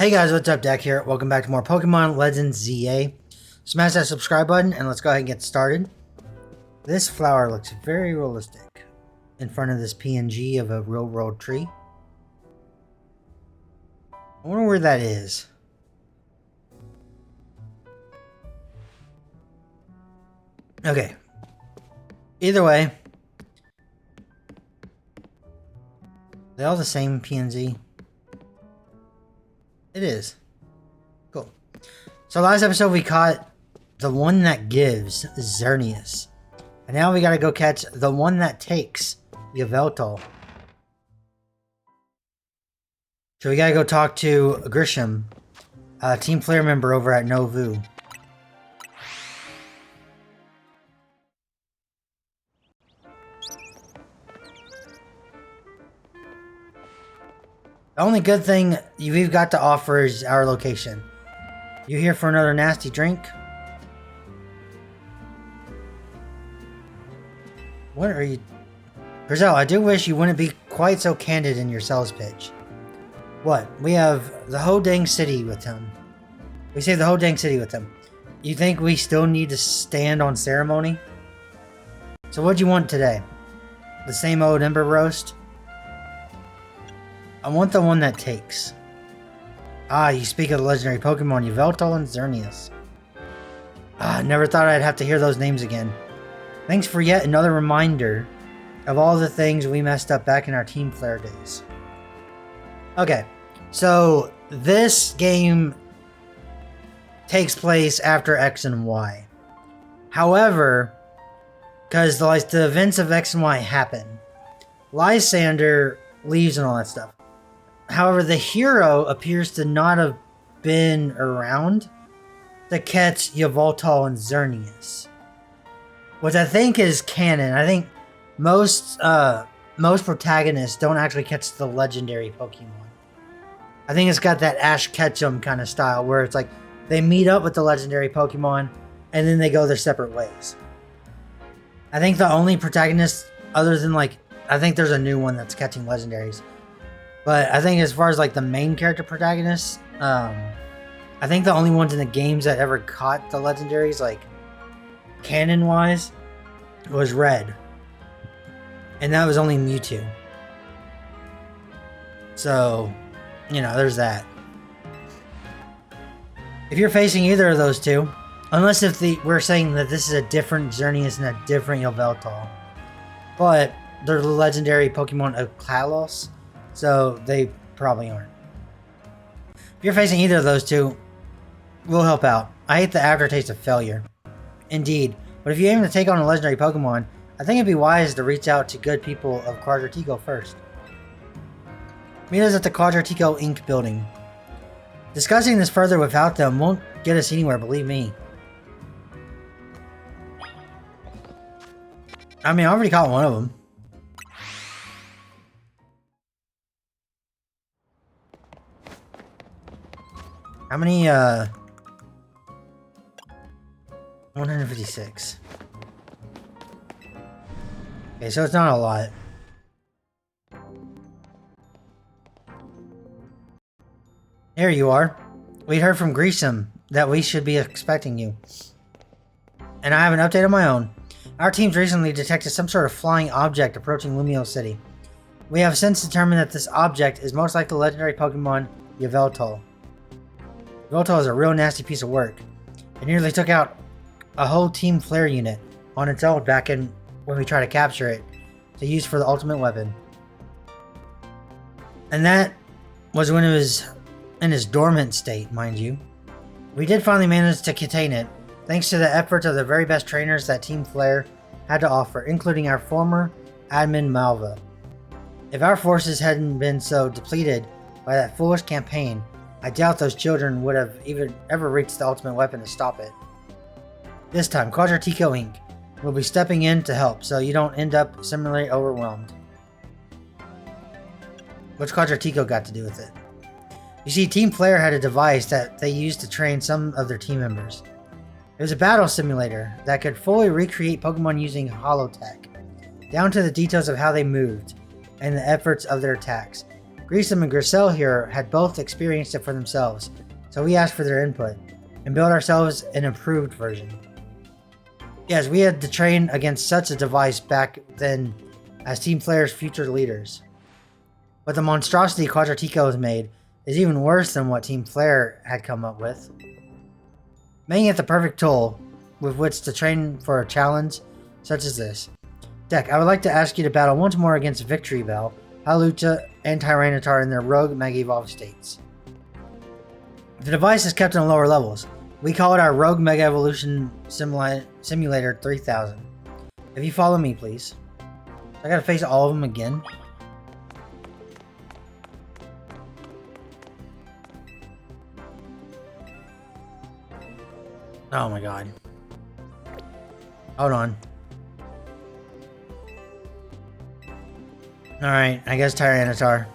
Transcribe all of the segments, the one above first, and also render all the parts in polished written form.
Hey guys, what's up? Dak here. Welcome back to more Pokemon Legends ZA. Smash that subscribe button and let's go ahead and get started. This flower looks very realistic in front of this PNG of a real world tree. I wonder where that is. Okay. Either way, they're all the same PNG. It is. Cool. So last episode we caught the one that gives, Xerneas. And now we gotta go catch the one that takes, Yveltal. So we gotta go talk to Grisham, a team player member over at Novu. The only good thing we've got to offer is our location. You here for another nasty drink? What are you... Grizel, I do wish you wouldn't be quite so candid in your sales pitch. What? We have the whole dang city with him. We saved the whole dang city with him. You think we still need to stand on ceremony? So what'd you want today? The same old ember roast? I want the one that takes. Ah, you speak of the legendary Pokemon Yveltal and Xerneas. Ah, never thought I'd have to hear those names again. Thanks for yet another reminder of all the things we messed up back in our Team Flare days. Okay, so this game takes place after X and Y. However, because the events of X and Y happen, Lysander leaves and all that stuff. However, the hero appears to not have been around to catch Yveltal and Xerneas, which I think is canon. I think most protagonists don't actually catch the legendary Pokemon. I think it's got that Ash Ketchum kind of style where it's like they meet up with the legendary Pokemon and then they go their separate ways. I think the only protagonist other than I think there's a new one that's catching legendaries. But I think as far as the main character protagonists, I think the only ones in the games that ever caught the legendaries, canon wise, was Red. And that was only Mewtwo. So, there's that. If you're facing either of those two, unless we're saying that this is a different Xerneas and a different Yveltal, but they're the legendary Pokemon of Kalos, so they probably aren't. If you're facing either of those two, we'll help out. I hate the aftertaste of failure. Indeed, but if you aim to take on a legendary Pokemon, I think it'd be wise to reach out to good people of Quadratico first. Meet us at the Quadratico Inc. building. Discussing this further without them won't get us anywhere, believe me. I mean, I already caught one of them. How many, 156. Okay, so it's not a lot. There you are. We heard from Grisham that we should be expecting you. And I have an update of my own. Our teams recently detected some sort of flying object approaching Lumio City. We have since determined that this object is most likely the legendary Pokemon Yveltal. Yveltal is a real nasty piece of work. It nearly took out a whole Team Flare unit on its own back in when we tried to capture it to use for the ultimate weapon. And that was when it was in its dormant state, mind you. We did finally manage to contain it, thanks to the efforts of the very best trainers that Team Flare had to offer, including our former admin Malva. If our forces hadn't been so depleted by that foolish campaign, I doubt those children would have even ever reached the ultimate weapon to stop it. This time, Quadratico Inc. will be stepping in to help so you don't end up similarly overwhelmed. What's Quadratico got to do with it? You see, Team Flare had a device that they used to train some of their team members. It was a battle simulator that could fully recreate Pokemon using holotech, down to the details of how they moved and the efforts of their attacks. Grissom and Grisel here had both experienced it for themselves, so we asked for their input, and built ourselves an improved version. Yes, we had to train against such a device back then as Team Flare's future leaders. But the monstrosity Quadratico has made is even worse than what Team Flare had come up with. Making it the perfect tool with which to train for a challenge such as this. Deck, I would like to ask you to battle once more against Victory Bell, Hawlucha, and Tyranitar in their rogue Mega Evolved states. The device is kept in lower levels. We call it our Rogue Mega Evolution Simulator 3000. If you follow me, please. I gotta face all of them again. Oh my god. Hold on. Alright, I guess Tyranitar.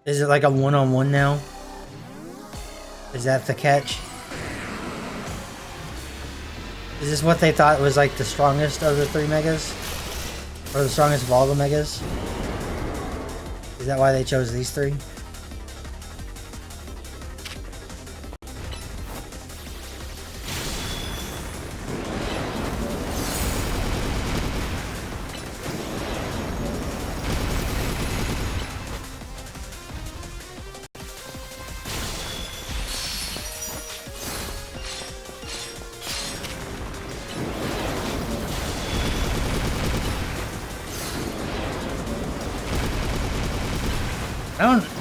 Is it like a one-on-one now? Is that the catch? Is this what they thought was like the strongest of the 3 megas? Or the strongest of all the megas? Is that why they chose these 3?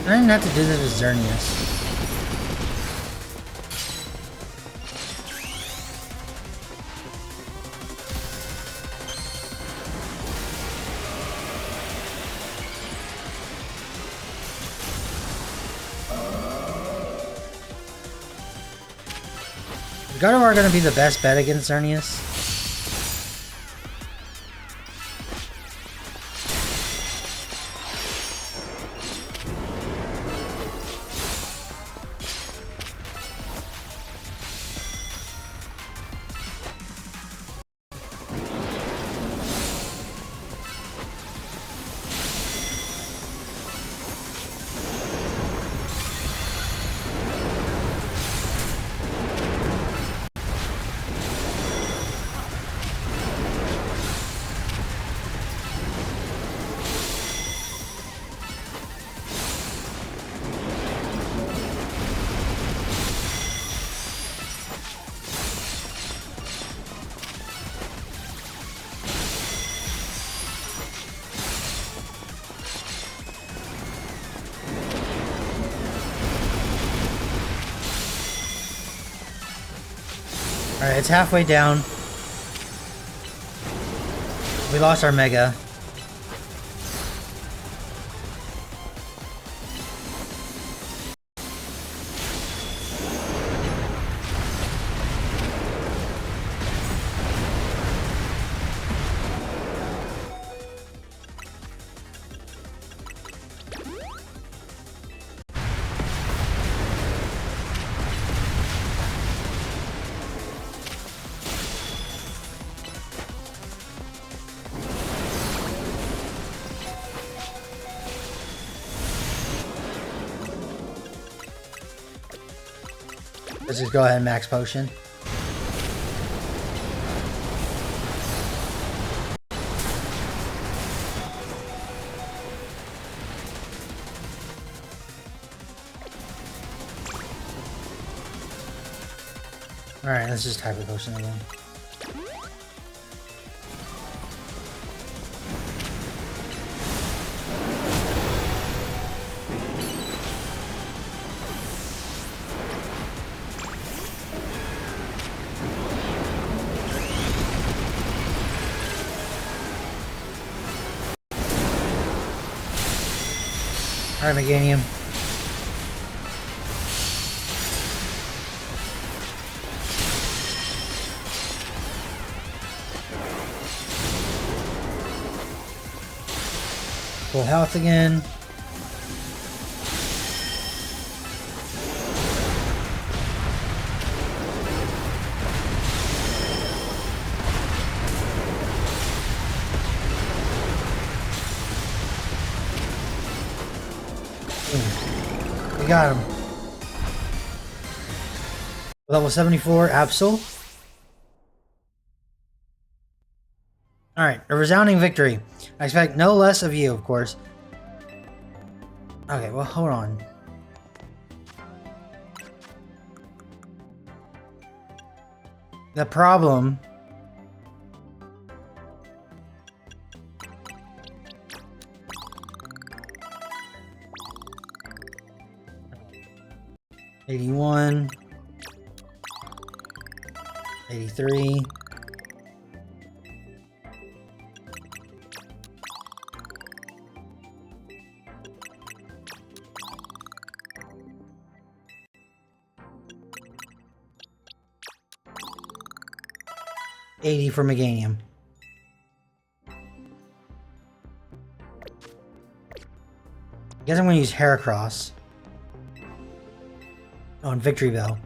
I didn't have to do this with Xerneas. Is Gardevoir gonna be the best bet against Xerneas? Alright, it's halfway down. We lost our Mega. Let's just go ahead and max potion. Alright, let's just type a potion again. Alright, Meganium. Full health again. We got him. Level 74, Absol. Alright, a resounding victory. I expect no less of you, of course. Okay, well, hold on. The problem... $81... 83... $80 for Meganium. I guess I'm going to use Heracross. Oh, and Victory Bell.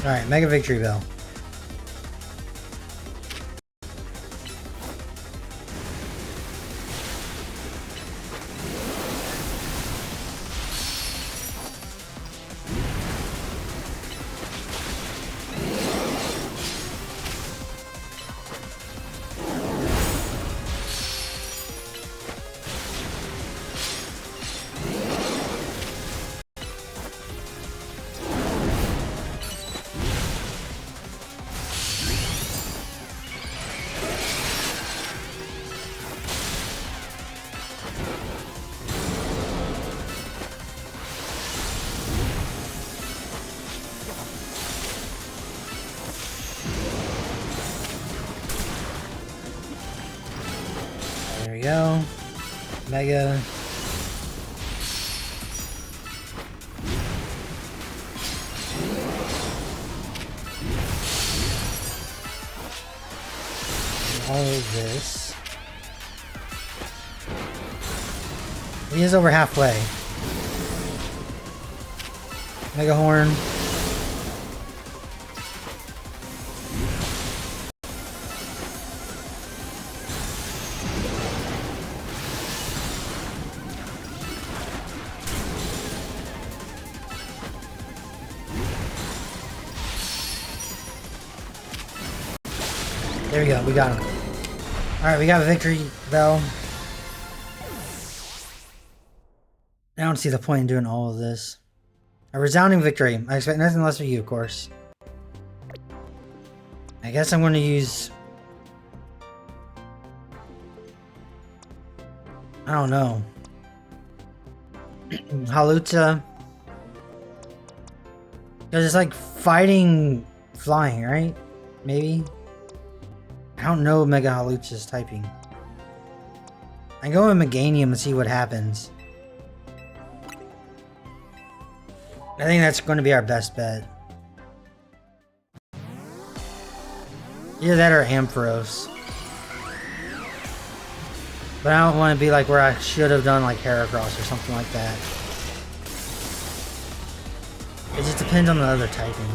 Alright, Mega Victory Bell. There we go. Mega. All of this. He is over halfway. Mega Horn. There we go, we got him. Alright, we got a Victory Bell. I don't see the point in doing all of this. A resounding victory. I expect nothing less of you, of course. I guess I'm going to use... I don't know. Haluta. Because it's like fighting flying, right? Maybe? I don't know Mega Halucha's typing. I go with Meganium and see what happens. I think that's going to be our best bet. Either that or Ampharos. But I don't want to be like where I should have done like Heracross or something like that. It just depends on the other typing.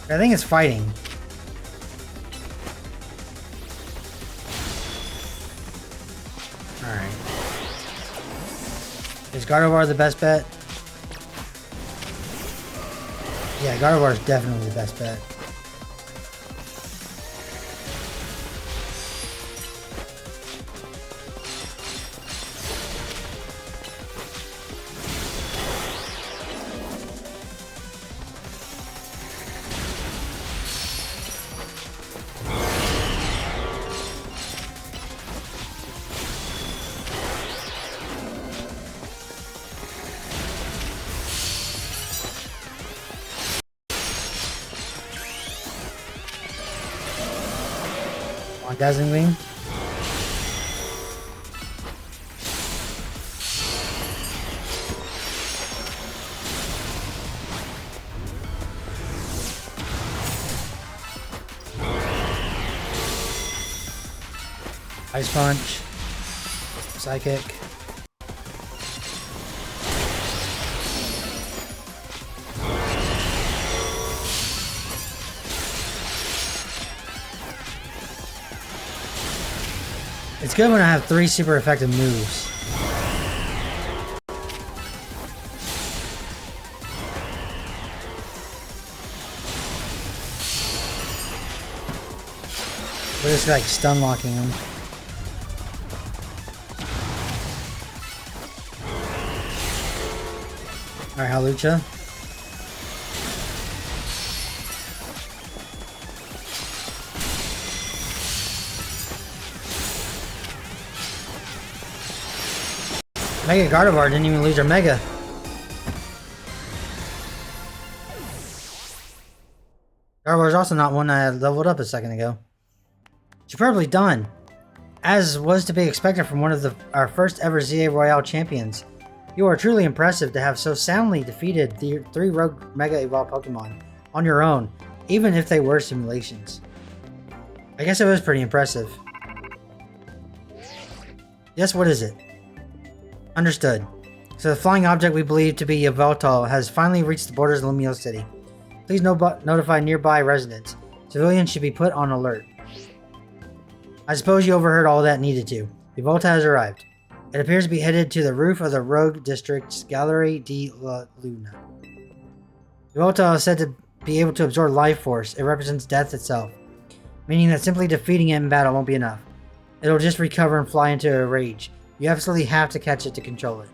I think it's fighting. Alright. Is Gardevoir the best bet? Yeah, Gardevoir is definitely the best bet. Dazzling Wing. Ice Punch. Psychic. It's good when I have 3 super effective moves. We're just like stun locking him. Alright, Halucha. Mega Gardevoir didn't even lose her Mega. Gardevoir's also not one I had leveled up a second ago. Superbly done. As was to be expected from one of our first ever ZA Royale champions. You are truly impressive to have so soundly defeated the 3 rogue Mega Evolved Pokemon on your own, even if they were simulations. I guess it was pretty impressive. Yes, what is it? Understood. So the flying object we believe to be Yveltal has finally reached the borders of Lumio City. Please notify nearby residents. Civilians should be put on alert. I suppose you overheard all that needed to. Yveltal has arrived. It appears to be headed to the roof of the Rogue District's Gallery de la Luna. Yveltal is said to be able to absorb life force. It represents death itself, meaning that simply defeating it in battle won't be enough. It'll just recover and fly into a rage. You absolutely have to catch it to control it.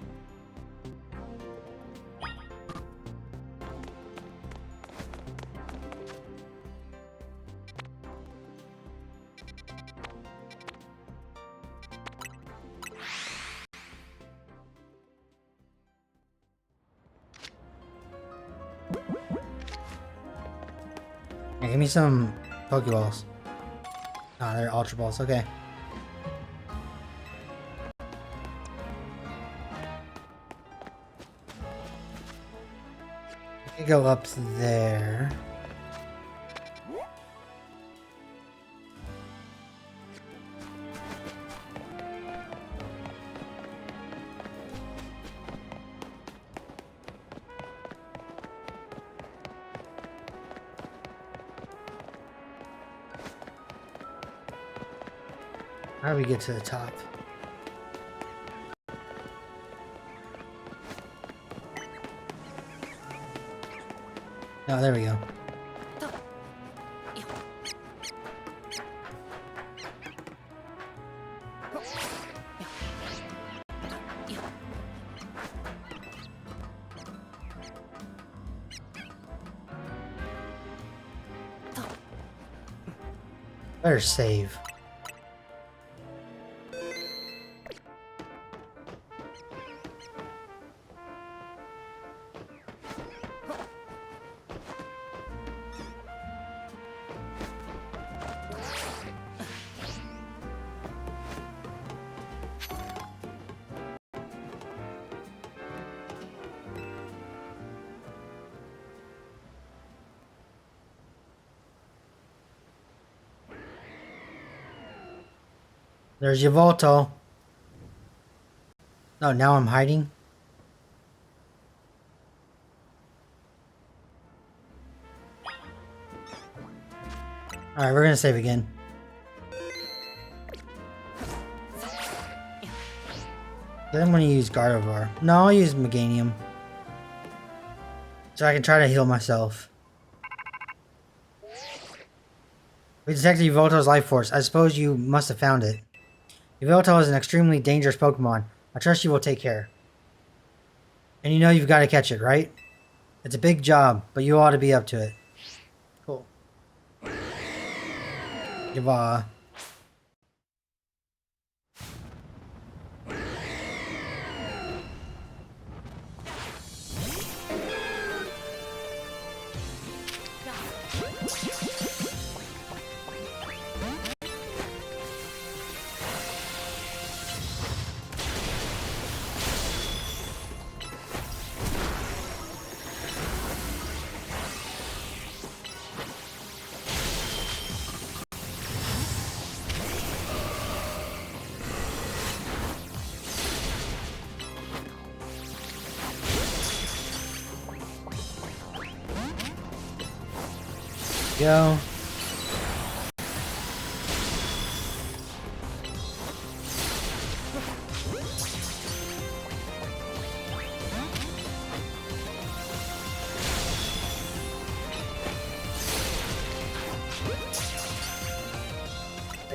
Yeah, give me some Pokeballs. Ah, they're Ultra Balls, okay. I could go up there. How do we get to the top? Oh, there we go. Better save. There's Yveltal. Oh, now I'm hiding? Alright, we're gonna save again. Then I'm gonna use Gardevoir. No, I'll use Meganium. So I can try to heal myself. We detected Yveltal's life force. I suppose you must have found it. Yveltal is an extremely dangerous Pokemon. I trust you will take care. And you know you've got to catch it, right? It's a big job, but you ought to be up to it. Cool. Goodbye. Go.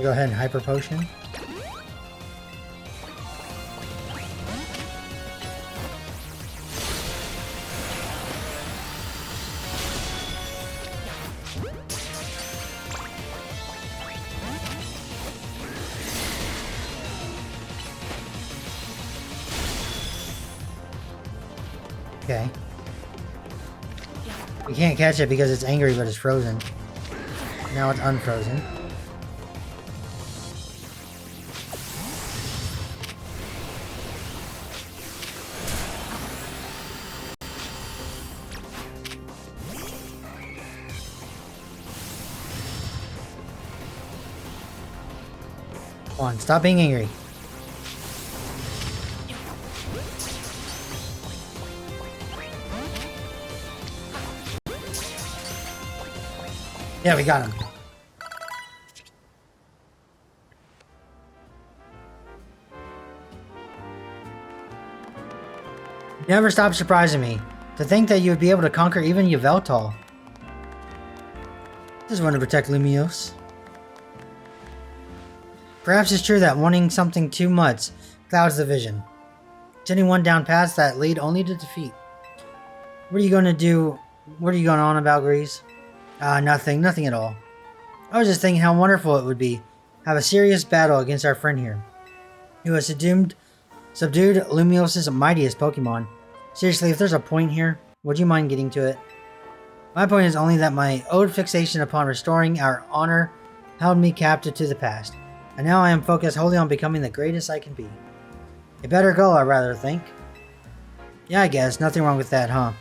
Go ahead and hyper potion. Okay. You can't catch it because it's angry, but it's frozen. Now it's unfrozen. Come on, stop being angry. Yeah, we got him. You never stop surprising me. To think that you would be able to conquer even Yveltal. Just want to protect Lumiose. Perhaps it's true that wanting something too much clouds the vision, sending one down paths that lead only to defeat. What are you going to do? What are you going on about, Grease? Nothing at all. I was just thinking how wonderful it would be have a serious battle against our friend here, who has subdued Lumiose's mightiest Pokemon. Seriously, if there's a point here, would you mind getting to it? My point is only that my old fixation upon restoring our honor held me captive to the past, and now I am focused wholly on becoming the greatest I can be. A better goal, I rather think. Yeah, I guess. Nothing wrong with that, huh?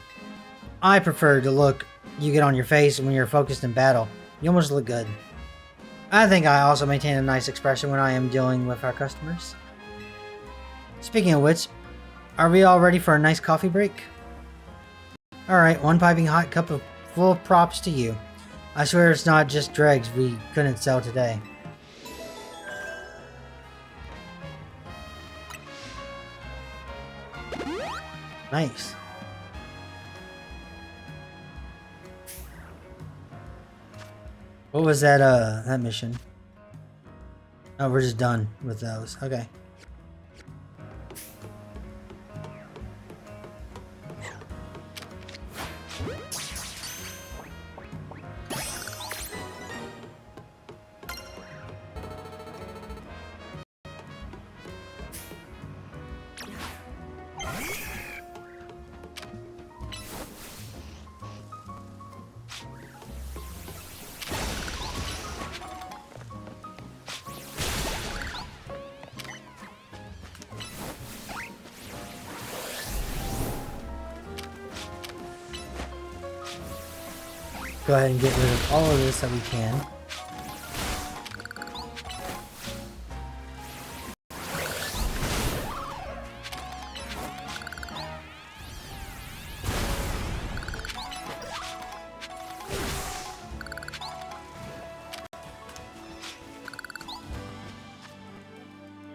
I prefer the look you get on your face when you're focused in battle. You almost look good. I think I also maintain a nice expression when I am dealing with our customers. Speaking of which, are we all ready for a nice coffee break? Alright, one piping hot cup of full props to you. I swear it's not just dregs we couldn't sell today. Nice. What was that, that mission? Oh, we're just done with those. Okay. Go ahead and get rid of all of this that we can.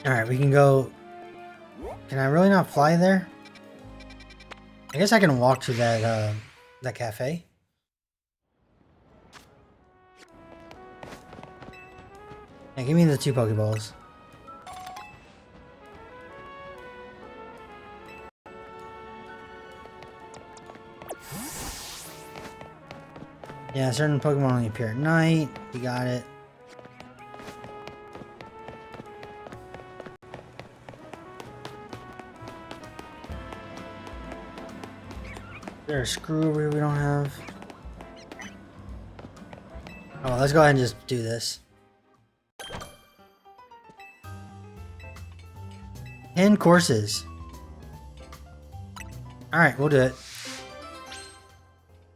Alright, we can go... Can I really not fly there? I guess I can walk to that, that cafe. Yeah, give me the 2 Pokeballs. Yeah, certain Pokemon only appear at night. You got it. Is there a screw over here we don't have? Oh, let's go ahead and just do this. 10 courses. Alright, we'll do it.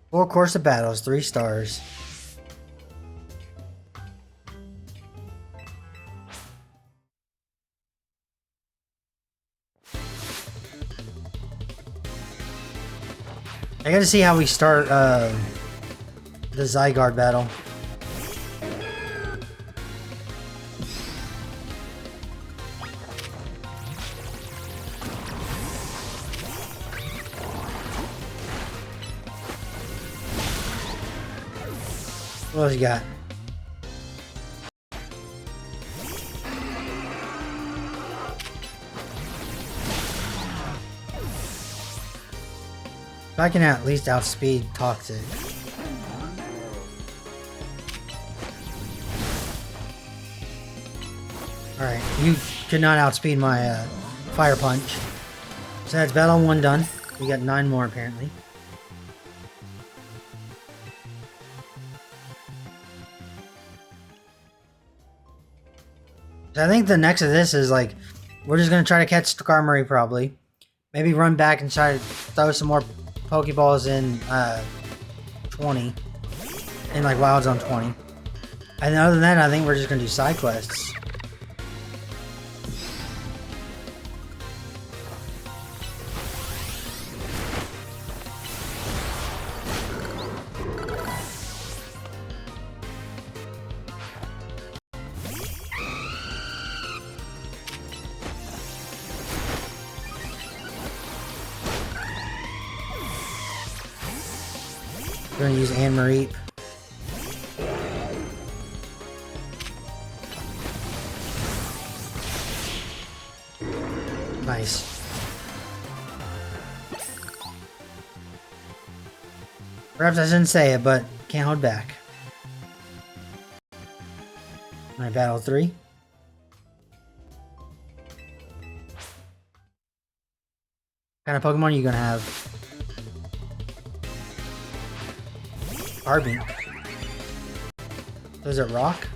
4 course of battles, 3 stars. I gotta see how we start the Zygarde battle. What else you got? If I can at least outspeed Toxic. Alright, you could not outspeed my Fire Punch. So that's battle 1 done. We got 9 more apparently. So I think the next of this is like, we're just going to try to catch Skarmory probably. Maybe run back and try to throw some more Pokeballs in 20. In like Wild Zone 20. And other than that, I think we're just going to do side quests. We're gonna use Anne-Marie. Nice. Perhaps I shouldn't say it, but can't hold back. My battle 3. What kind of Pokemon are you gonna have? Arbink. Does it rock?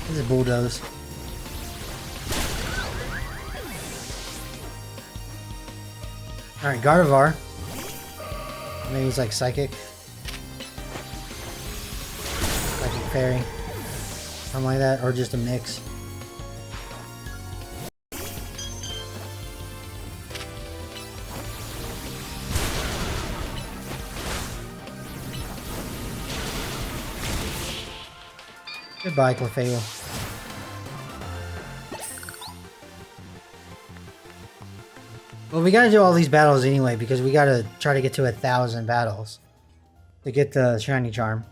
This is Bulldoze. Alright, Gardevoir. Maybe he's like Psychic. Psychic Fairy. Something like that, or just a mix. Goodbye, Clefable. Well, we gotta do all these battles anyway, because we gotta try to get to 1,000 battles to get the Shiny Charm.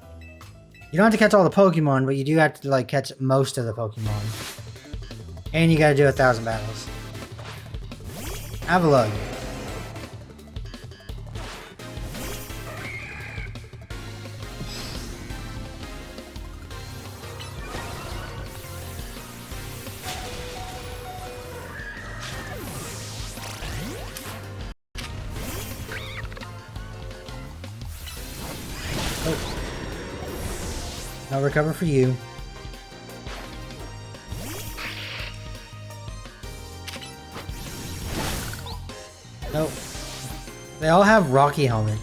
You don't have to catch all the Pokemon, but you do have to like catch most of the Pokemon. And you gotta do 1,000 battles. Avalugg. No recover for you. Nope. They all have Rocky Helmet.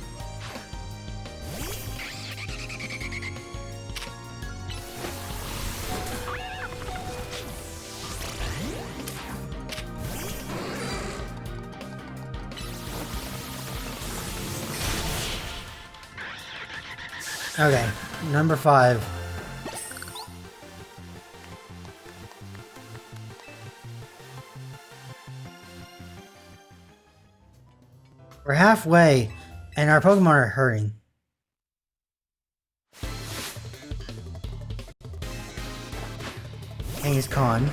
Okay, number 5. We're halfway, and our Pokemon are hurting. Kangaskhan.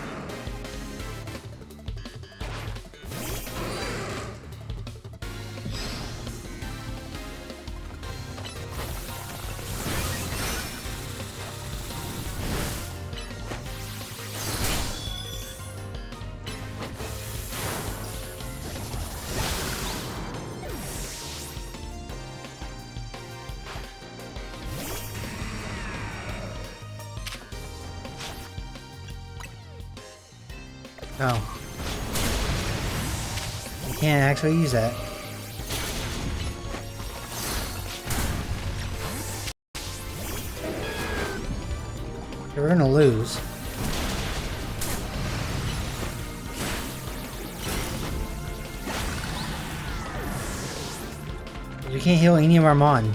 Oh. You can't actually use that. We're gonna lose. We can't heal any of our mon.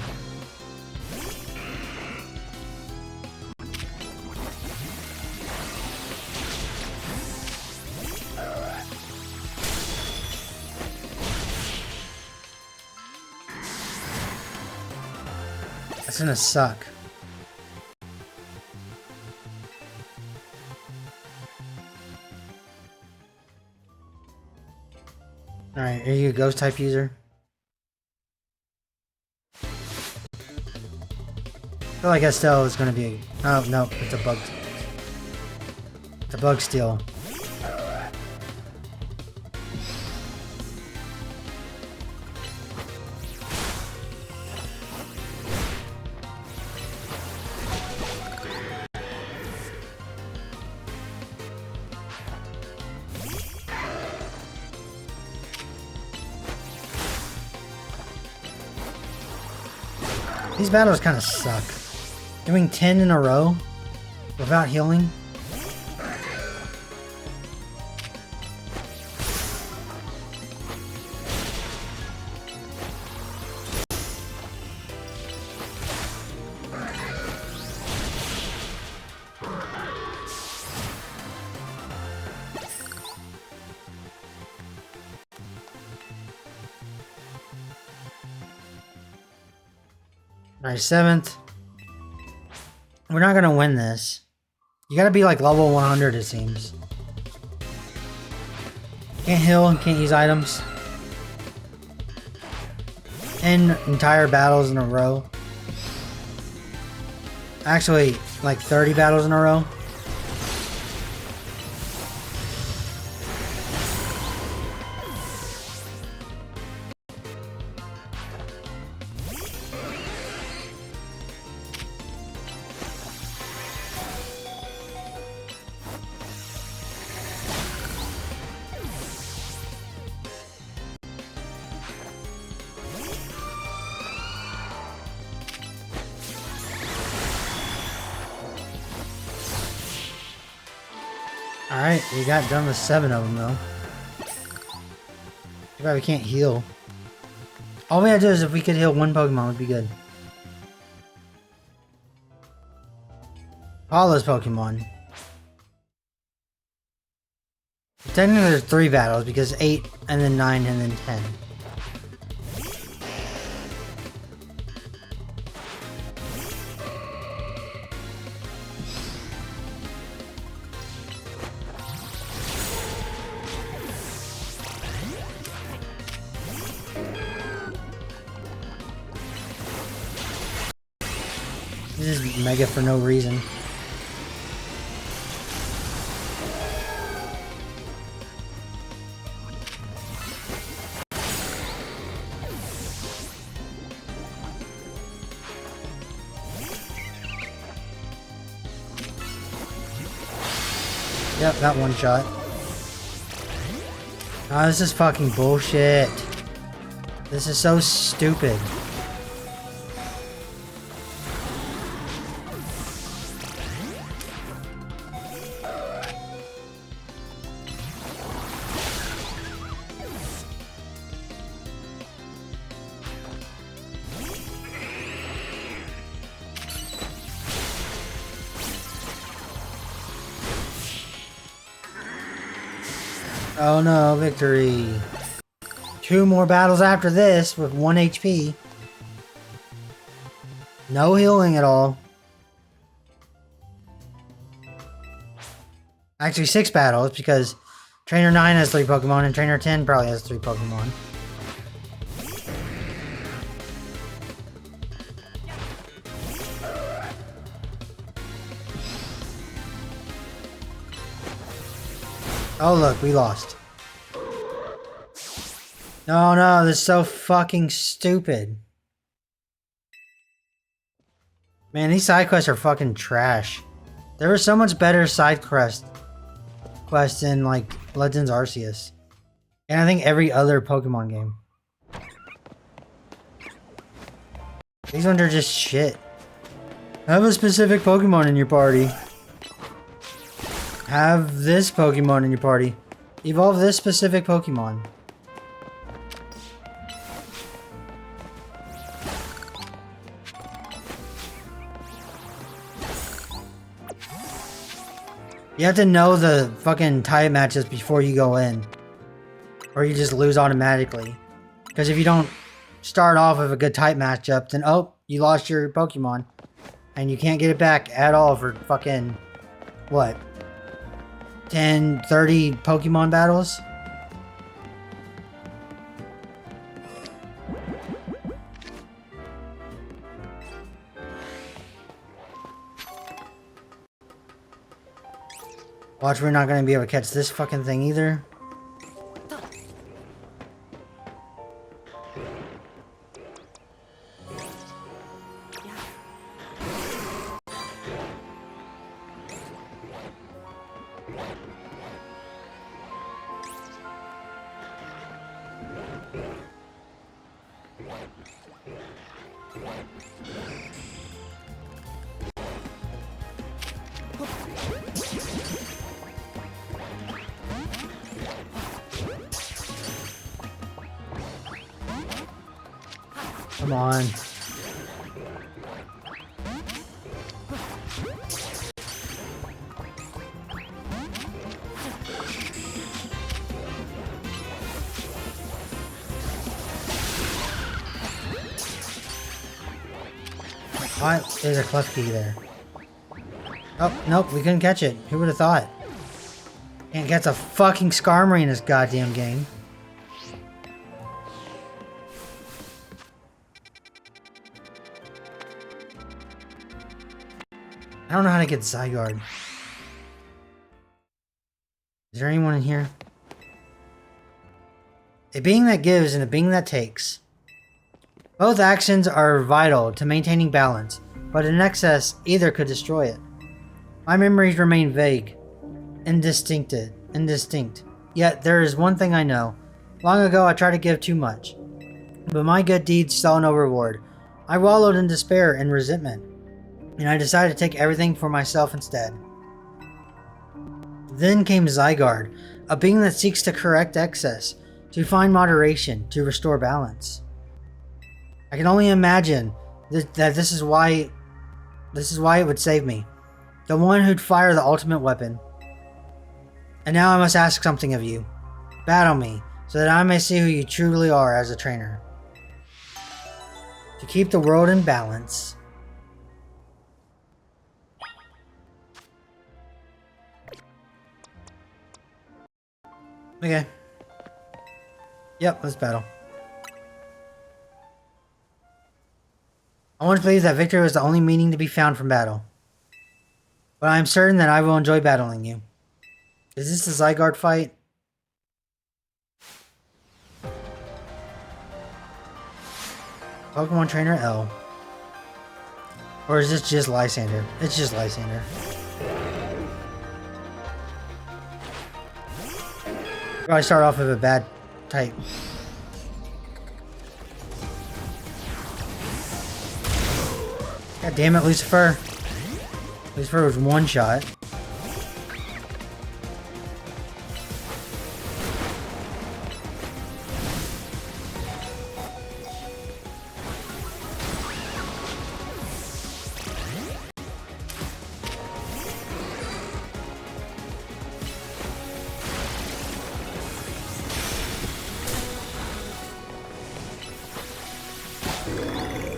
That's gonna suck. Alright, are you a ghost type user? I feel like Estelle is gonna be a... Oh, no, it's a bug. It's a bug steal. These battles kind of suck. Doing 10 in a row without healing. Alright, 7th. We're not gonna win this. You gotta be like level 100, it seems. Can't heal, can't use items. 10 entire battles in a row. Actually, like 30 battles in a row. Alright, we got done with 7 of them though. Too bad we can't heal. All we gotta do is if we could heal one Pokemon would be good. Kalos Pokemon. Technically there's 3 battles because 8 and then 9 and then 10. This is mega for no reason. Yep, that one shot. Oh, this is fucking bullshit. This is so stupid. Oh no, victory. 2 more battles after this with 1 HP. No healing at all. Actually 6 battles because Trainer 9 has 3 Pokemon and Trainer 10 probably has 3 Pokemon. Oh look, we lost. No, this is so fucking stupid. Man, these side quests are fucking trash. There were so much better side quests in like Legends Arceus. And I think every other Pokemon game. These ones are just shit. Have a specific Pokemon in your party. Have this Pokemon in your party. Evolve this specific Pokemon. You have to know the fucking type matches before you go in. Or you just lose automatically. Because if you don't start off with a good type matchup, then oh, you lost your Pokemon. And you can't get it back at all for fucking, what? 10, 30 Pokemon battles? Watch, we're not going to be able to catch this fucking thing either. Come on. What? There's a Klefki there. Oh, nope, we couldn't catch it. Who would have thought? Can't catch a fucking Skarmory in this goddamn game. I don't know how to get Zygarde. Is there anyone in here? A being that gives and a being that takes. Both actions are vital to maintaining balance, but in excess, either could destroy it. My memories remain vague, indistinct. Yet there is one thing I know. Long ago I tried to give too much, but my good deeds saw no reward. I wallowed in despair and resentment, and I decided to take everything for myself instead. Then came Zygarde, a being that seeks to correct excess, to find moderation, to restore balance. I can only imagine that this is why it would save me. The one who'd fire the ultimate weapon. And now I must ask something of you. Battle me, so that I may see who you truly are as a trainer. To keep the world in balance. Okay. Yep, let's battle. I want to believe that victory was the only meaning to be found from battle. But I am certain that I will enjoy battling you. Is this the Zygarde fight? Pokemon Trainer L. Or is this just Lysander? It's just Lysander. Probably start off with a bad type. God damn it, Lucifer. Lucifer was one shot.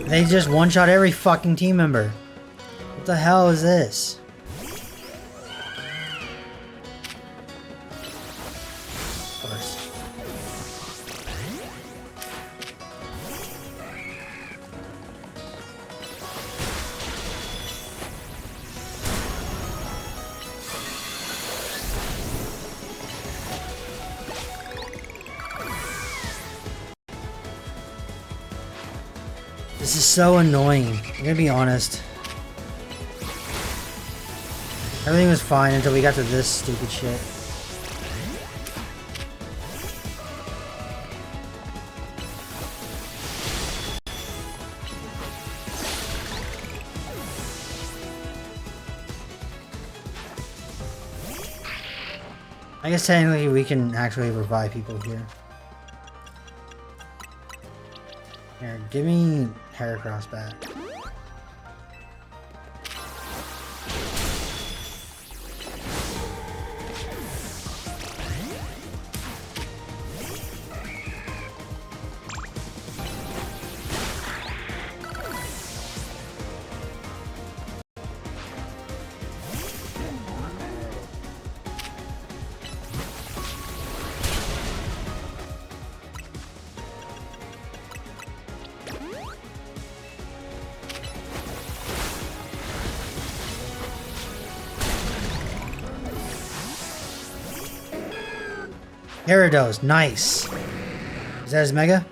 They just one-shot every fucking team member. What the hell is this? Of course. This is so annoying. I'm gonna be honest. Everything was fine until we got to this stupid shit. I guess technically we can actually revive people here. Here, give me Heracross back. Gyarados, nice. Is that his Mega?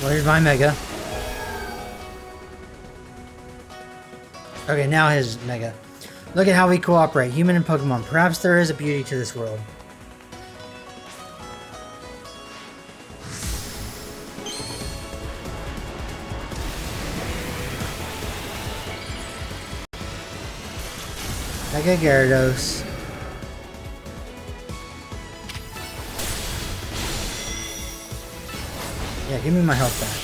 Well, here's my Mega. Okay, now his Mega. Look at how we cooperate, human and Pokemon. Perhaps there is a beauty to this world. Mega Gyarados. Yeah, give me my health back.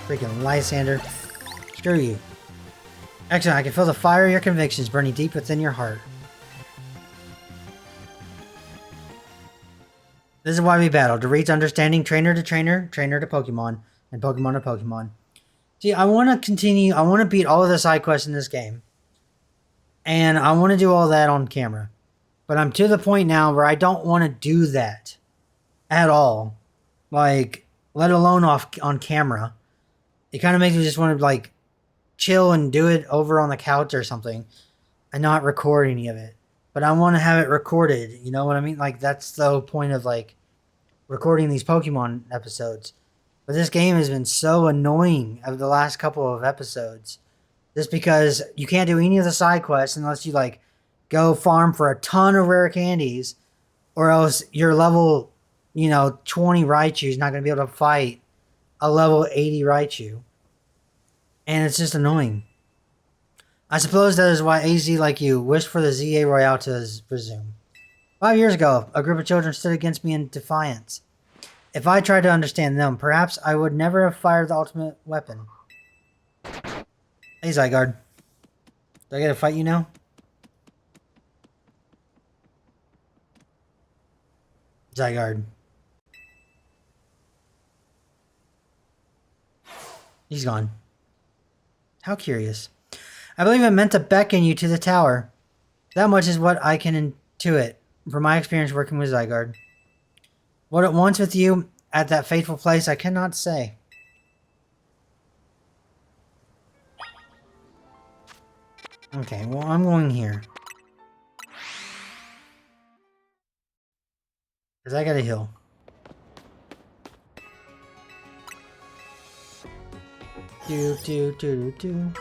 Freaking Lysander. Screw you. Excellent, I can feel the fire of your convictions burning deep within your heart. This is why we battle. To reach understanding trainer to trainer, trainer to Pokemon, and Pokemon to Pokemon. See, I want to continue. I want to beat all of the side quests in this game. And I want to do all that on camera. But I'm to the point now where I don't want to do that. At all. Like, let alone on camera. It kind of makes me just want to, like, chill and do it over on the couch or something. And not record any of it. But I want to have it recorded. You know what I mean? Like, that's the whole point of, like, recording these Pokemon episodes. But this game has been so annoying over the last couple of episodes. Just because you can't do any of the side quests unless you, like, go farm for a ton of rare candies. Or else your level, 20 Raichu is not going to be able to fight a level 80 Raichu. And it's just annoying. I suppose that is why AZ like you wished for the ZA Royale to resume. 5 years ago, a group of children stood against me in defiance. If I tried to understand them, perhaps I would never have fired the ultimate weapon. Hey, Zygarde. Do I get to fight you now? Zygarde. He's gone. How curious. I believe it meant to beckon you to the tower. That much is what I can intuit from my experience working with Zygarde. What it wants with you at that fateful place, I cannot say. Okay, well, I'm going here. Because I got a heal. Do, do, do, do.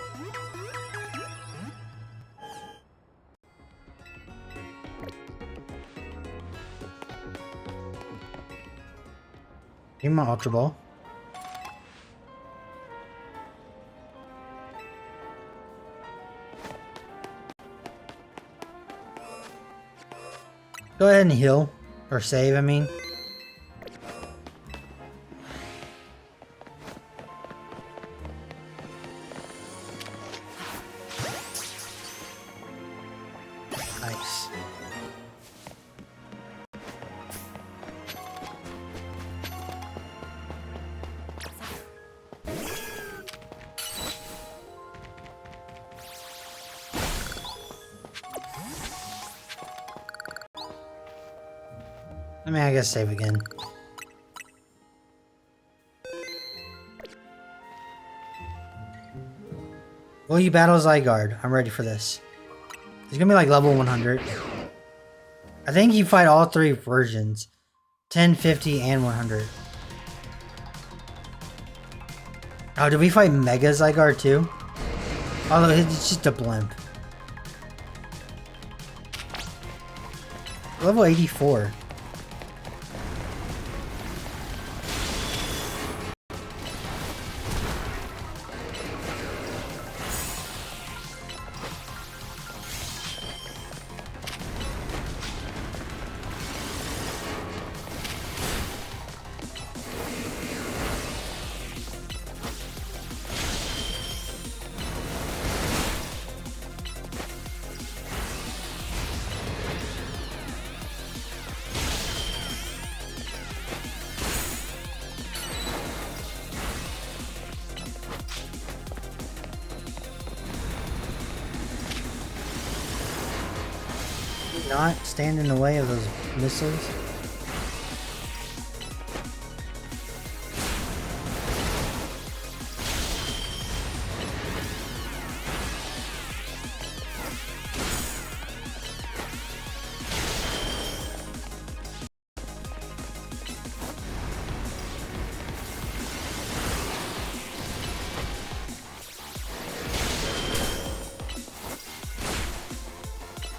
Give me my Ultra Ball. Go ahead and heal. Or save, I mean. Nice. I mean, I guess save again. Will you battle Zygarde? I'm ready for this. He's gonna be like level 100. I think you fight all three versions. 10, 50, and 100. Oh, did we fight Mega Zygarde too? Although it's just a blimp. Level 84. not stand in the way of those missiles?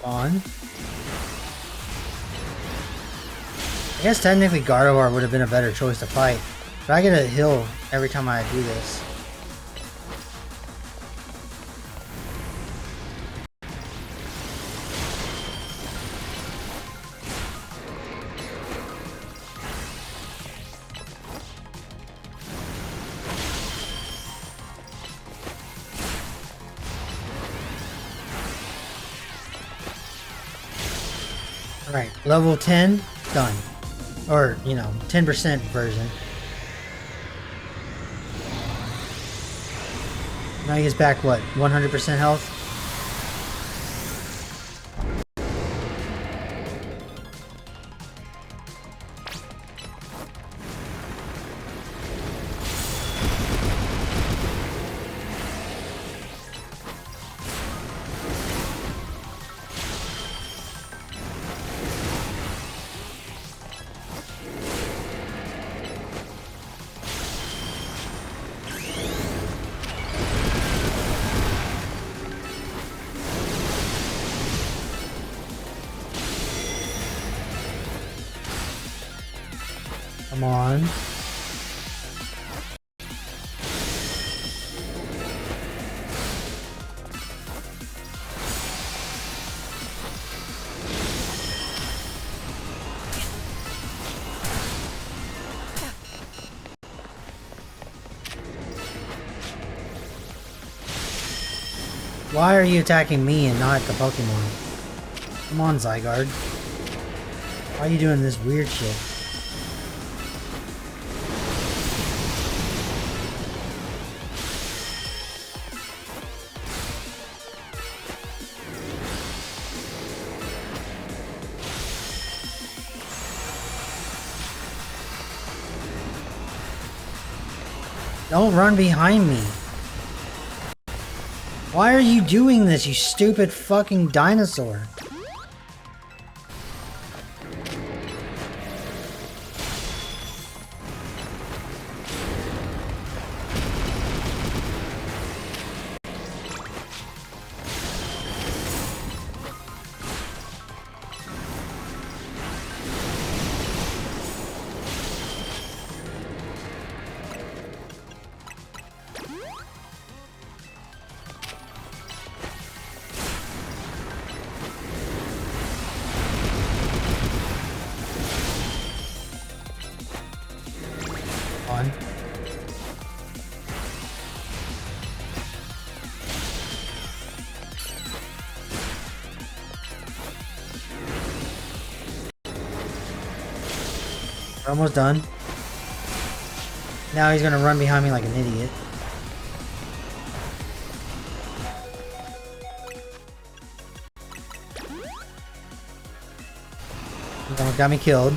On. I guess technically Gardevoir would have been a better choice to fight, but I get a heal every time I do this. Alright, level 10, done. Or, you know, 10% version. Now he is back, what, 100% health? Come on. Why are you attacking me and not the Pokemon? Come on, Zygarde. Why are you doing this weird shit? Don't run behind me. Why are you doing this, you stupid fucking dinosaur? We're almost done. Now he's gonna run behind me like an idiot. He almost got me killed.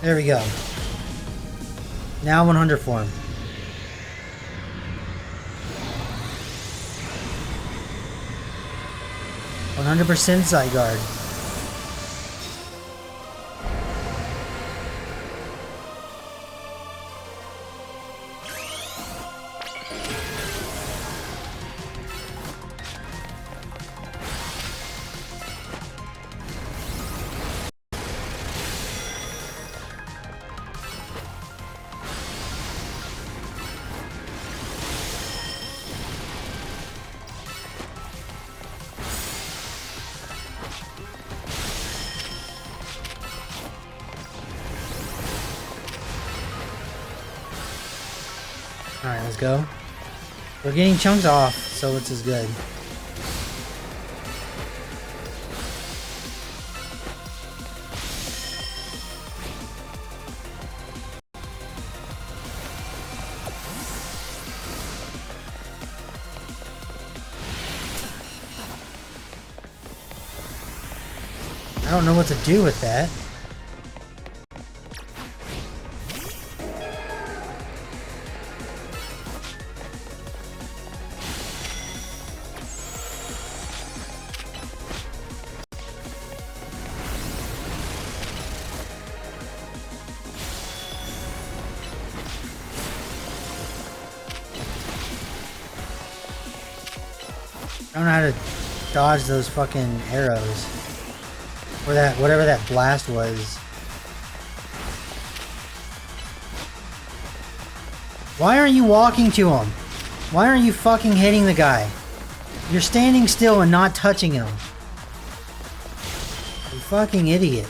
There we go. Now 100 form. 100% Zygarde. Alright, let's go. We're getting chunks off, so it's as good. don't know what to do with that. I don't know how to dodge those fucking arrows. Or that, whatever that blast was. Why aren't you walking to him? Why aren't you fucking hitting the guy? You're standing still and not touching him. You fucking idiot.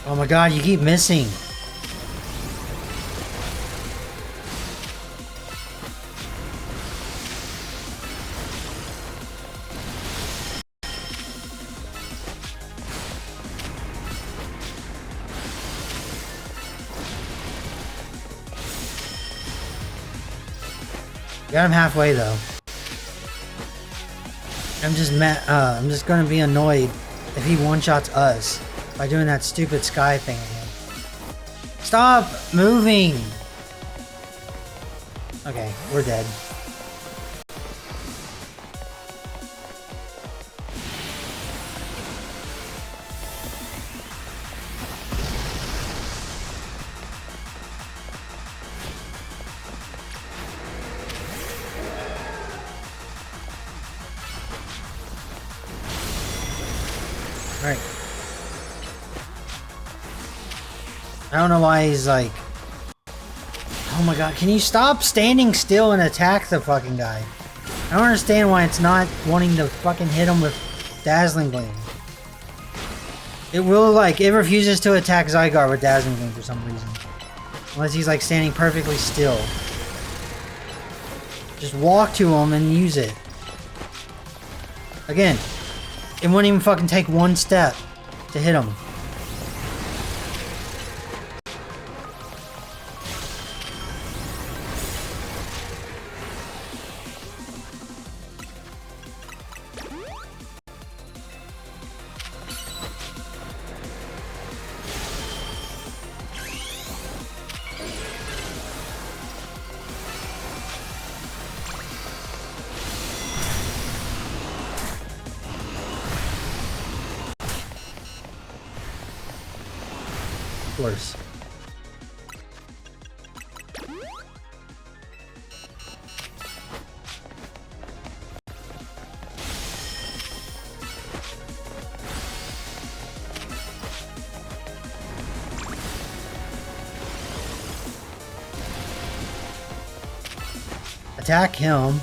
Oh my god, you keep missing. Got him halfway though. I'm just gonna be annoyed if he one-shots us by doing that stupid sky thing again. Stop moving! Okay, we're dead. Alright. I don't know why he's like... Oh my god, can you stop standing still and attack the fucking guy? I don't understand why it's not wanting to fucking hit him with Dazzling Gleam. It will, like, it refuses to attack Zygarde with Dazzling Gleam for some reason. Unless he's, like, standing perfectly still. Just walk to him and use it. Again, it wouldn't even fucking take one step to hit him. Of course. Attack him.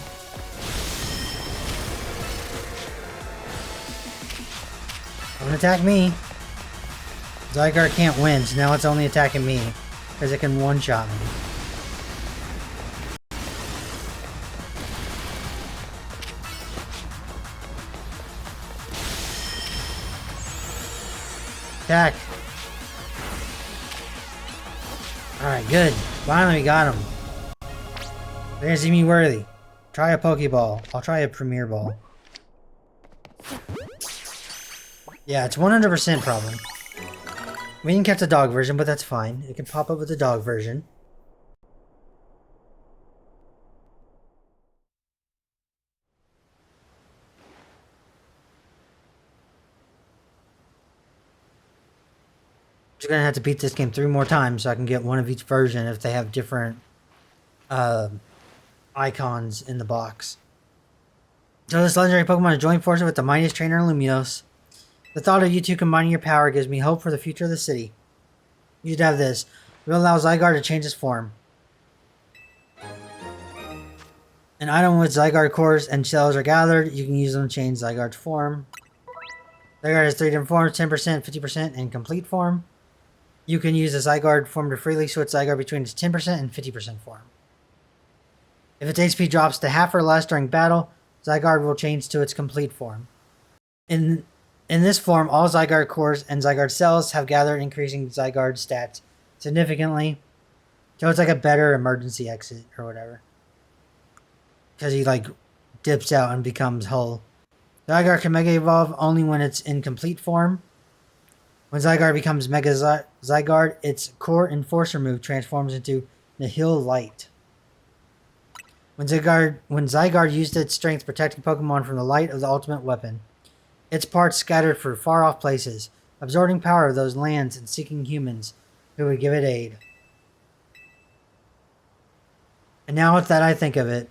Don't attack me. Zygarde can't win, so now it's only attacking me. Because it can one-shot me. Attack. Alright, good. Finally we got him. They're gonna see me worthy. Try a Pokeball. I'll try a Premier Ball. Yeah, it's 100% problem. We didn't catch the dog version, but that's fine. It can pop up with the dog version. I'm just gonna have to beat this game 3 more times so I can get one of each version if they have different icons in the box. So this legendary Pokemon has joined forces with the mightiest trainer Lumiose. The thought of you two combining your power gives me hope for the future of the city. You should have this. will allow Zygarde to change its form. An item with Zygarde cores and shells are gathered. You can use them to change Zygarde's form. Zygarde has 3 different forms, 10%, 50%, and complete form. You can use the Zygarde form to freely switch Zygarde between its 10% and 50% form. If its HP drops to half or less during battle, Zygarde will change to its complete form. In this form, all Zygarde cores and Zygarde cells have gathered, increasing Zygarde stats significantly. So it's like a better emergency exit or whatever. Because he like dips out and becomes whole. Zygarde can Mega Evolve only when it's in complete form. When Zygarde becomes Mega Zygarde, its core Enforcer move transforms into Nihil Light. When Zygarde used its strength protecting Pokemon from the light of the ultimate weapon, its parts scattered for far-off places, absorbing power of those lands and seeking humans who would give it aid. And now that I think of it,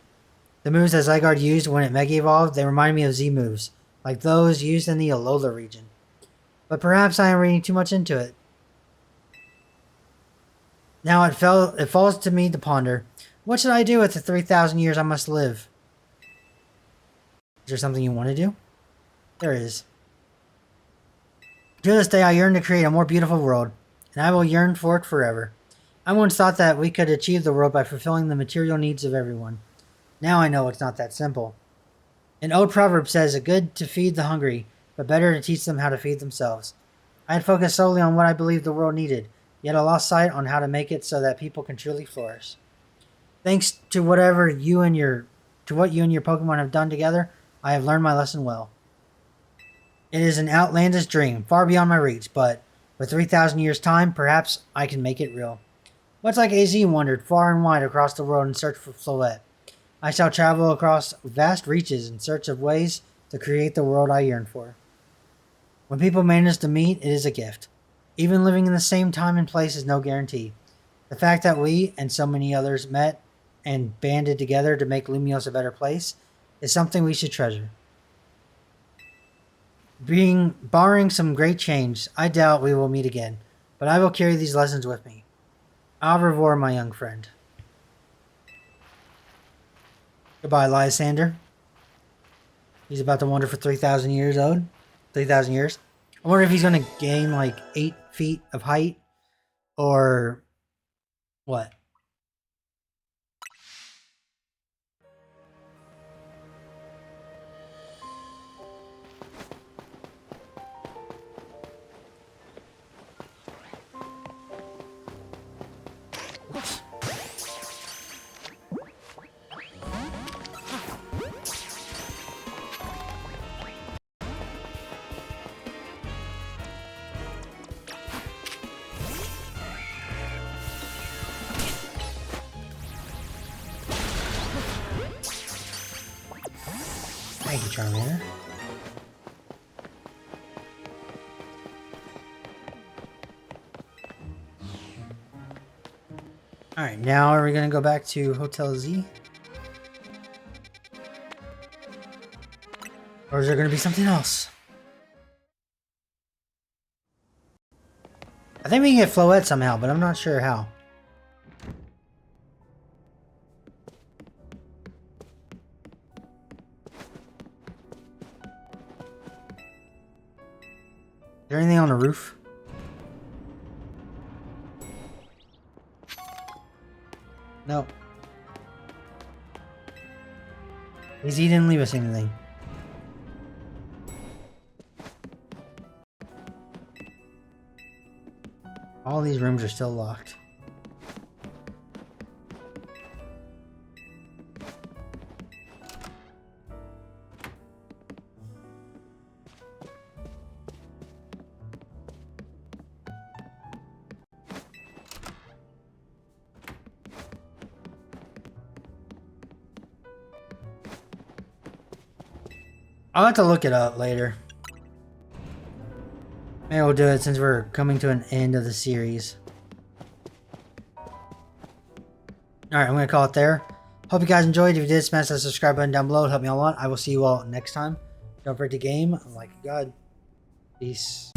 the moves that Zygarde used when it Mega Evolved, they remind me of Z moves, like those used in the Alola region. But perhaps I am reading too much into it. Now it falls to me to ponder, what should I do with the 3,000 years I must live? Is there something you want to do? There is. To this day I yearn to create a more beautiful world, and I will yearn for it forever. I once thought that we could achieve the world by fulfilling the material needs of everyone. Now I know it's not that simple. An old proverb says, "It's good to feed the hungry, but better to teach them how to feed themselves." I had focused solely on what I believed the world needed, yet I lost sight on how to make it so that people can truly flourish. Thanks to what you and your Pokemon have done together, I have learned my lesson well. It is an outlandish dream, far beyond my reach, but with 3,000 years' time, perhaps I can make it real. Much like AZ wandered far and wide across the world in search for Floette, I shall travel across vast reaches in search of ways to create the world I yearn for. When people manage to meet, it is a gift. Even living in the same time and place is no guarantee. The fact that we and so many others met and banded together to make Lumiose a better place is something we should treasure. Barring some great change, I doubt we will meet again, but I will carry these lessons with me. Au revoir, my young friend. Goodbye, Lysander. He's about to wander for 3,000 years old. 3,000 years. I wonder if he's going to gain like 8 feet of height or what? Thank you, Charmander. Alright, now are we going to go back to Hotel Z? Or is there going to be something else? I think we can get Floette somehow, but I'm not sure how. Is there anything on the roof? No. He didn't leave us anything. All these rooms are still locked. I'll have to look it up later. Maybe we'll do it since we're coming to an end of the series. Alright, I'm going to call it there. Hope you guys enjoyed. If you did, smash that subscribe button down below. It helped me a lot. I will see you all next time. Don't forget to game like a god. Peace.